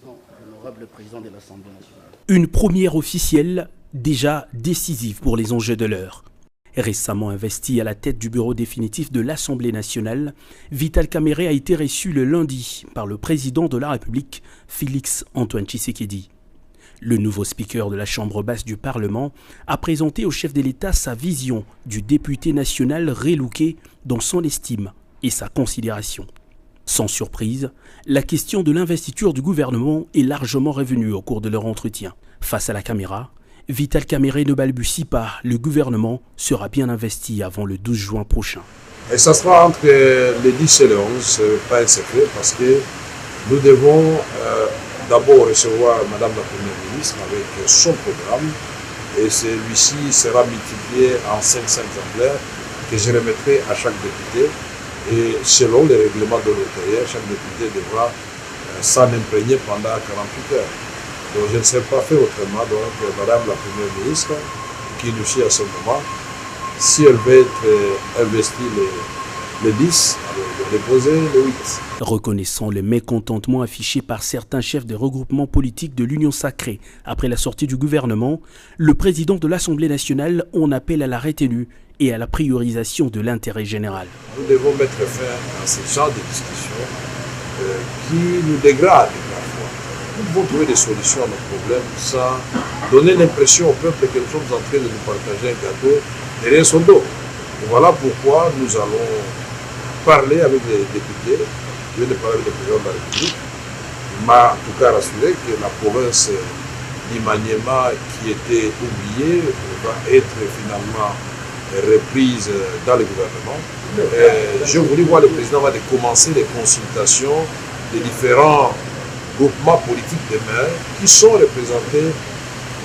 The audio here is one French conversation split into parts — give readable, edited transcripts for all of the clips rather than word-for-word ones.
Honorable président de l'Assemblée nationale. Une première officielle déjà décisive pour les enjeux de l'heure. Récemment investi à la tête du bureau définitif de l'Assemblée nationale, Vital Kamerhe a été reçu le lundi par le président de la République, Félix Antoine Tshisekedi. Le nouveau speaker de la Chambre basse du Parlement a présenté au chef de l'État sa vision du député national relouqué dans son estime et sa considération. Sans surprise, la question de l'investiture du gouvernement est largement revenue au cours de leur entretien. Face à la caméra, Vital Kamerhe ne balbutie pas, le gouvernement sera bien investi avant le 12 juin prochain. Et ça sera entre le 10 et le 11, ce n'est pas un secret, parce que nous devons d'abord recevoir Madame la Première ministre avec son programme, et celui-ci sera multiplié en 500 exemplaires que je remettrai à chaque député. Et selon les règlements de l'intérieur, chaque député devra s'en imprégner pendant 48 heures. Donc je ne sais pas faire autrement. Donc Madame la Première ministre, qui nous suit à ce moment, si elle veut être investie le 10, elle doit déposer le 8. Reconnaissant le mécontentement affiché par certains chefs des regroupements politiques de l'Union sacrée après la sortie du gouvernement, le président de l'Assemblée nationale en appelle à la retenue et à la priorisation de l'intérêt général. Nous devons mettre fin à ce genre de discussions qui nous dégradent parfois. Nous devons trouver des solutions à nos problèmes sans donner l'impression au peuple que nous sommes en train de nous partager un gâteau derrière son dos. Et voilà pourquoi nous allons parler avec les députés. Je viens de parler avec le président de la République. Il m'a en tout cas rassuré que la province d'Imaniema, qui était oubliée, va être finalement reprise dans le gouvernement. Je voulais voir le président va de commencer les consultations des différents groupements politiques de maires qui sont représentés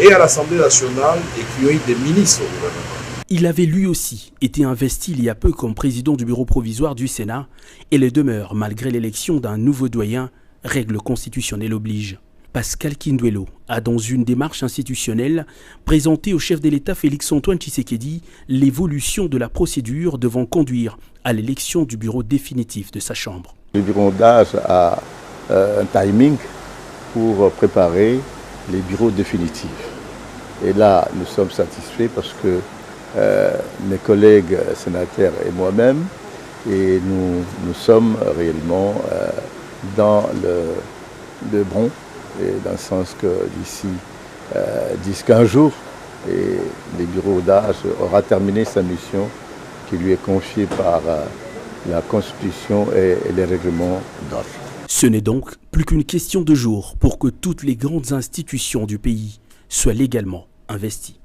et à l'Assemblée nationale et qui ont eu des ministres au gouvernement. Il avait lui aussi été investi il y a peu comme président du bureau provisoire du Sénat et le demeure malgré l'élection d'un nouveau doyen, règle constitutionnelle oblige. Pascal Kinduelo a, dans une démarche institutionnelle, présenté au chef de l'État Félix Antoine Tshisekedi l'évolution de la procédure devant conduire à l'élection du bureau définitif de sa chambre. Le bureau d'âge a un timing pour préparer les bureaux définitifs. Et là, nous sommes satisfaits parce que mes collègues sénateurs et moi-même, et nous sommes réellement dans le bon, et dans le sens que d'ici 10-15 jours, et le bureau d'âge aura terminé sa mission qui lui est confiée par la Constitution et les règlements d'âge. Ce n'est donc plus qu'une question de jours pour que toutes les grandes institutions du pays soient légalement investies.